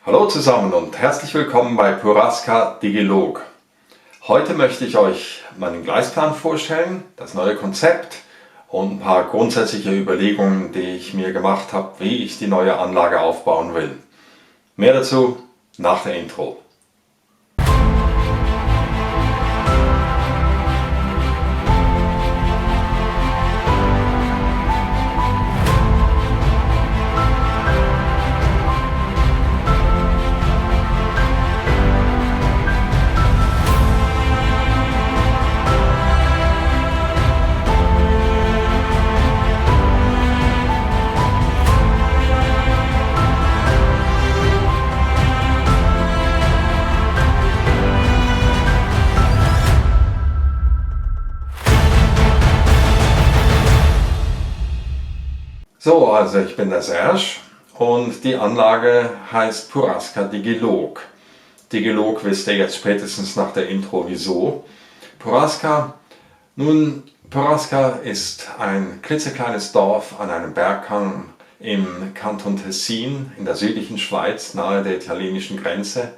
Hallo zusammen und herzlich willkommen bei Puraska Digilog. Heute möchte ich euch meinen Gleisplan vorstellen, das neue Konzept und ein paar grundsätzliche Überlegungen, die ich mir gemacht habe, wie ich die neue Anlage aufbauen will. Mehr dazu nach der Intro. So, also ich bin der Serge und die Anlage heißt Puraska Digilog. Digilog wisst ihr jetzt spätestens nach der Intro wieso. Puraska ist ein klitzekleines Dorf an einem Berghang im Kanton Tessin in der südlichen Schweiz nahe der italienischen Grenze.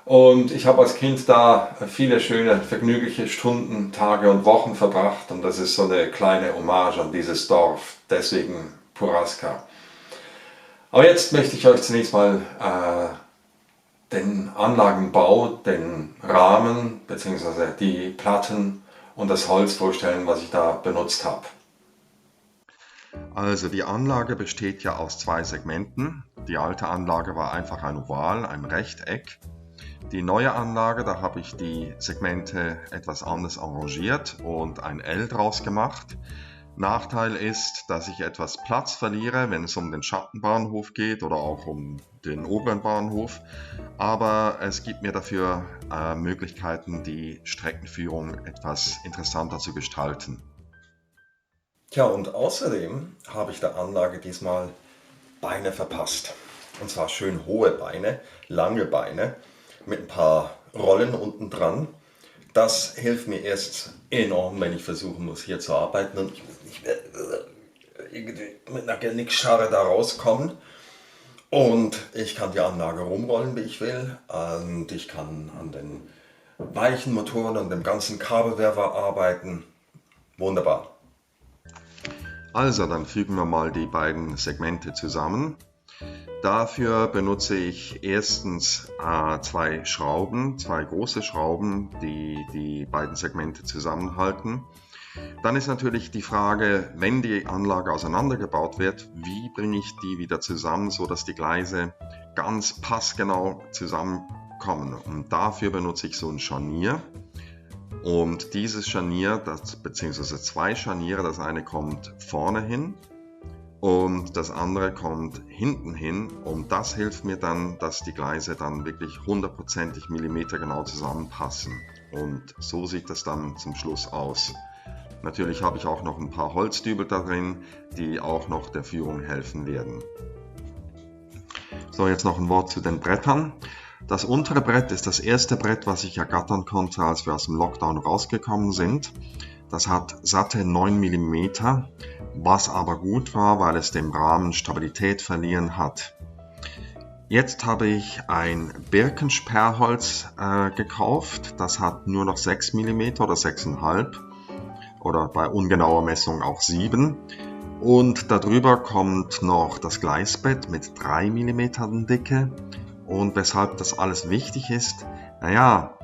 Und ich habe als Kind da viele schöne, vergnügliche Stunden, Tage und Wochen verbracht und das ist so eine kleine Hommage an dieses Dorf, deswegen Puraska. Aber jetzt möchte ich euch zunächst mal den Anlagenbau, den Rahmen bzw. die Platten und das Holz vorstellen, was ich da benutzt habe. Also die Anlage besteht ja aus zwei Segmenten. Die alte Anlage war einfach ein Oval, ein Rechteck. Die neue Anlage, da habe ich die Segmente etwas anders arrangiert und ein L draus gemacht. Nachteil ist, dass ich etwas Platz verliere, wenn es um den Schattenbahnhof geht oder auch um den oberen Bahnhof. Aber es gibt mir dafür Möglichkeiten, die Streckenführung etwas interessanter zu gestalten. Tja, und außerdem habe ich der Anlage diesmal Beine verpasst. Und zwar schön hohe Beine, lange Beine mit ein paar Rollen unten dran. Das hilft mir erst enorm, wenn ich versuchen muss, hier zu arbeiten und ich muss nicht mehr irgendwie mit einer Genickscharre da rauskommen. Und ich kann die Anlage rumrollen, wie ich will. Und ich kann an den weichen Motoren und dem ganzen Kabelwerfer arbeiten. Wunderbar. Also, dann fügen wir mal die beiden Segmente zusammen. Dafür benutze ich erstens zwei große Schrauben, die die beiden Segmente zusammenhalten. Dann ist natürlich die Frage, wenn die Anlage auseinandergebaut wird, wie bringe ich die wieder zusammen, sodass die Gleise ganz passgenau zusammenkommen. Und dafür benutze ich so ein Scharnier. Und dieses Scharnier, beziehungsweise zwei Scharniere, das eine kommt vorne hin und das andere kommt hinten hin und das hilft mir dann, dass die Gleise dann wirklich 100% millimetergenau zusammenpassen und so sieht das dann zum Schluss aus. Natürlich habe ich auch noch ein paar Holzdübel da drin, die auch noch der Führung helfen werden. So, jetzt noch ein Wort zu den Brettern. Das untere Brett ist das erste Brett, was ich ergattern konnte, als wir aus dem Lockdown rausgekommen sind. Das hat satte 9 mm, was aber gut war, weil es dem Rahmen Stabilität verliehen hat. Jetzt habe ich ein Birkensperrholz gekauft. Das hat nur noch 6 mm oder 6,5 oder bei ungenauer Messung auch 7. Und darüber kommt noch das Gleisbett mit 3 mm Dicke. Und weshalb das alles wichtig ist, naja,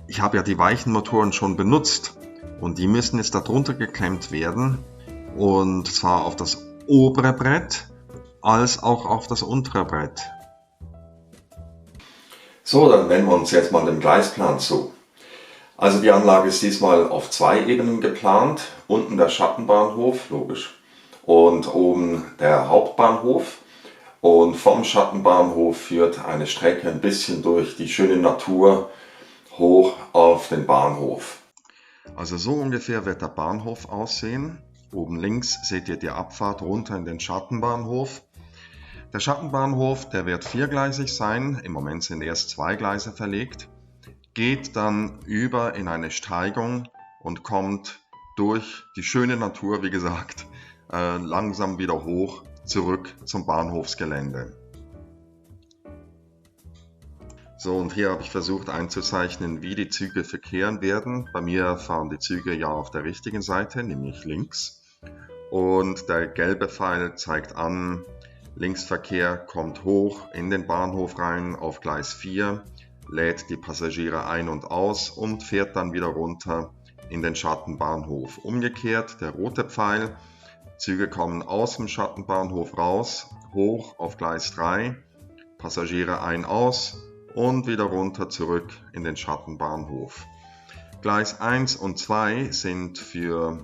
ich habe ja die weichen Motoren schon benutzt und die müssen jetzt darunter geklemmt werden und zwar auf das obere Brett als auch auf das untere Brett. So, dann wenden wir uns jetzt mal dem Gleisplan zu. Also die Anlage ist diesmal auf 2 Ebenen geplant, unten der Schattenbahnhof, logisch, und oben der Hauptbahnhof. Und vom Schattenbahnhof führt eine Strecke ein bisschen durch die schöne Natur hoch auf den Bahnhof. Also so ungefähr wird der Bahnhof aussehen. Oben links seht ihr die Abfahrt runter in den Schattenbahnhof. Der Schattenbahnhof, der wird viergleisig sein. Im Moment sind erst 2 Gleise verlegt. Geht dann über in eine Steigung und kommt durch die schöne Natur, wie gesagt, langsam wieder hoch zurück zum Bahnhofsgelände. So, und hier habe ich versucht einzuzeichnen, wie die Züge verkehren werden. Bei mir fahren die Züge ja auf der richtigen Seite, nämlich links. Und der gelbe Pfeil zeigt an, Linksverkehr kommt hoch in den Bahnhof rein auf Gleis 4, lädt die Passagiere ein und aus und fährt dann wieder runter in den Schattenbahnhof. Umgekehrt der rote Pfeil, Züge kommen aus dem Schattenbahnhof raus, hoch auf Gleis 3, Passagiere ein, aus und wieder runter zurück in den Schattenbahnhof. Gleis 1 und 2 sind für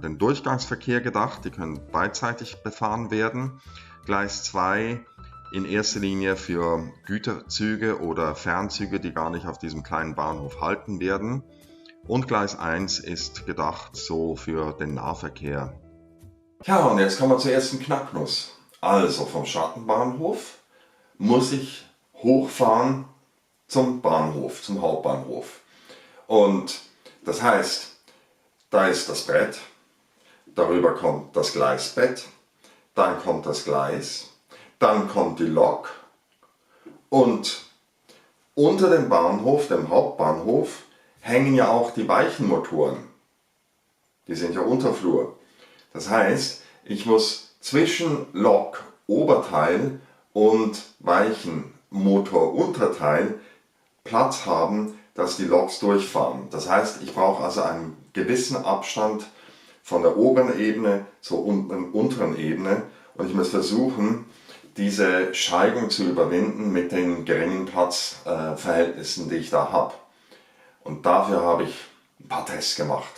den Durchgangsverkehr gedacht, die können beidseitig befahren werden. Gleis 2 in erster Linie für Güterzüge oder Fernzüge, die gar nicht auf diesem kleinen Bahnhof halten werden. Und Gleis 1 ist gedacht so für den Nahverkehr. Ja, und jetzt kommen wir zur ersten Knacknuss. Also vom Schattenbahnhof muss ich hochfahren zum Bahnhof, zum Hauptbahnhof. Und das heißt, da ist das Brett, darüber kommt das Gleisbett, dann kommt das Gleis, dann kommt die Lok und unter dem Bahnhof, dem Hauptbahnhof, hängen ja auch die Weichenmotoren. Die sind ja Unterflur. Das heißt, ich muss zwischen Lok Oberteil und Weichenmotor Unterteil Platz haben, dass die Loks durchfahren. Das heißt, ich brauche also einen gewissen Abstand von der oberen Ebene zur unteren Ebene und ich muss versuchen, diese Steigung zu überwinden mit den geringen Platzverhältnissen, die ich da habe. Und dafür habe ich ein paar Tests gemacht.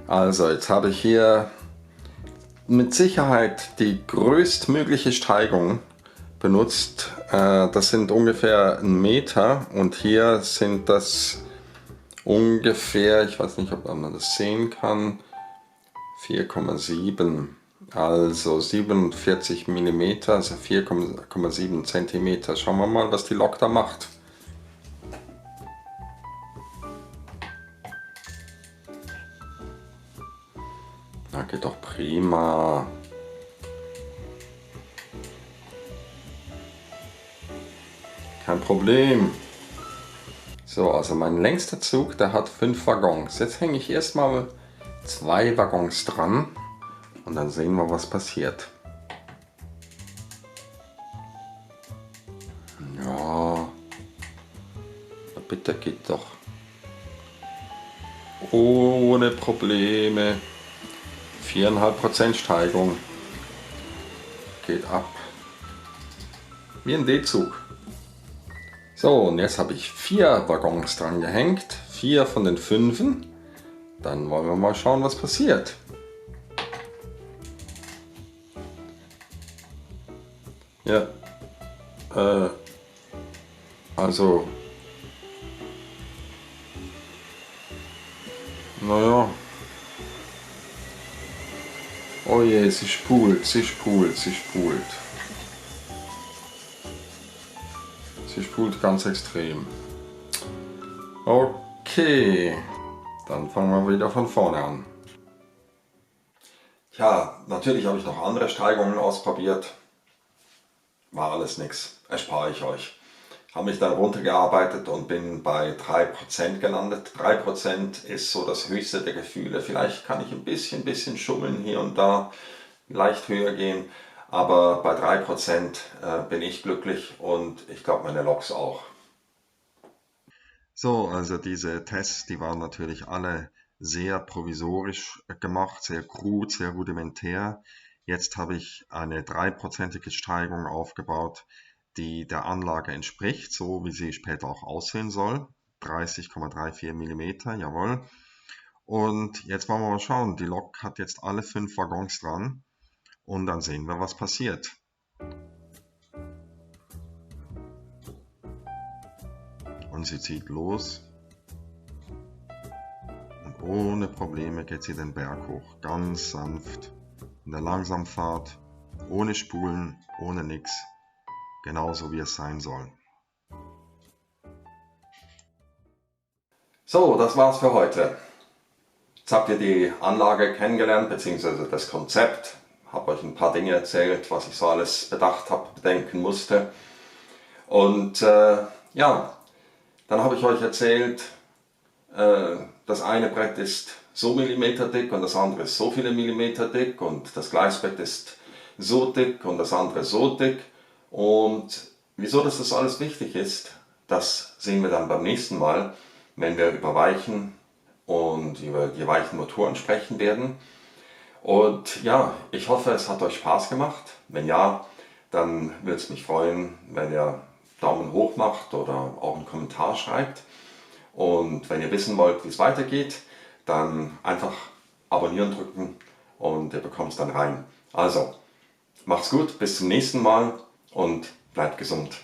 Also, jetzt habe ich hier mit Sicherheit die größtmögliche Steigung benutzt. Das sind ungefähr 1 Meter und hier sind das ungefähr, ich weiß nicht, ob man das sehen kann, 4,7, also 47 mm, also 4,7 cm. Schauen wir mal, was die Lok da macht. Na, geht doch prima. Kein Problem. So, also mein längster Zug, der hat 5 Waggons. Jetzt hänge ich erstmal 2 Waggons dran und dann sehen wir, was passiert. Ja, bitte geht doch. Ohne Probleme. 4,5% Steigung. Geht ab. Wie ein D-Zug. So, und jetzt habe ich 4 Waggons dran gehängt. 4 von den 5. Dann wollen wir mal schauen, was passiert. Ja. Also. Naja. Oh je, sie spult, sie spult, sie spult. Sie spult ganz extrem. Okay, dann fangen wir wieder von vorne an. Ja, natürlich habe ich noch andere Steigungen ausprobiert. War alles nichts, erspare ich euch. Habe mich dann runtergearbeitet und bin bei 3% gelandet. 3% ist so das höchste der Gefühle. Vielleicht kann ich ein bisschen schummeln hier und da, leicht höher gehen. Aber bei 3% bin ich glücklich und ich glaube meine Loks auch. So, also diese Tests, die waren natürlich alle sehr provisorisch gemacht, sehr krud, sehr rudimentär. Jetzt habe ich eine 3%ige Steigung aufgebaut, die der Anlage entspricht, so wie sie später auch aussehen soll. 30,34 mm, jawohl. Und jetzt wollen wir mal schauen, die Lok hat jetzt alle 5 Waggons dran und dann sehen wir, was passiert. Und sie zieht los und ohne Probleme geht sie den Berg hoch, ganz sanft, in der Langsamfahrt, ohne Spulen, ohne nix, genauso wie es sein soll. So, das war's für heute. Jetzt habt ihr die Anlage kennengelernt, beziehungsweise das Konzept. Habe euch ein paar Dinge erzählt, was ich so alles bedacht habe, bedenken musste. Und Ja, dann habe ich euch erzählt, das eine Brett ist so Millimeter dick und das andere ist so viele Millimeter dick und das Gleisbett ist so dick und das andere so dick. Und wieso das alles wichtig ist, das sehen wir dann beim nächsten Mal, wenn wir über Weichen und über die weichen Motoren sprechen werden. Und ja, ich hoffe, es hat euch Spaß gemacht. Wenn ja, dann würde es mich freuen, wenn ihr Daumen hoch macht oder auch einen Kommentar schreibt. Und wenn ihr wissen wollt, wie es weitergeht, dann einfach abonnieren drücken und ihr bekommt es dann rein. Also, macht's gut, bis zum nächsten Mal und bleibt gesund.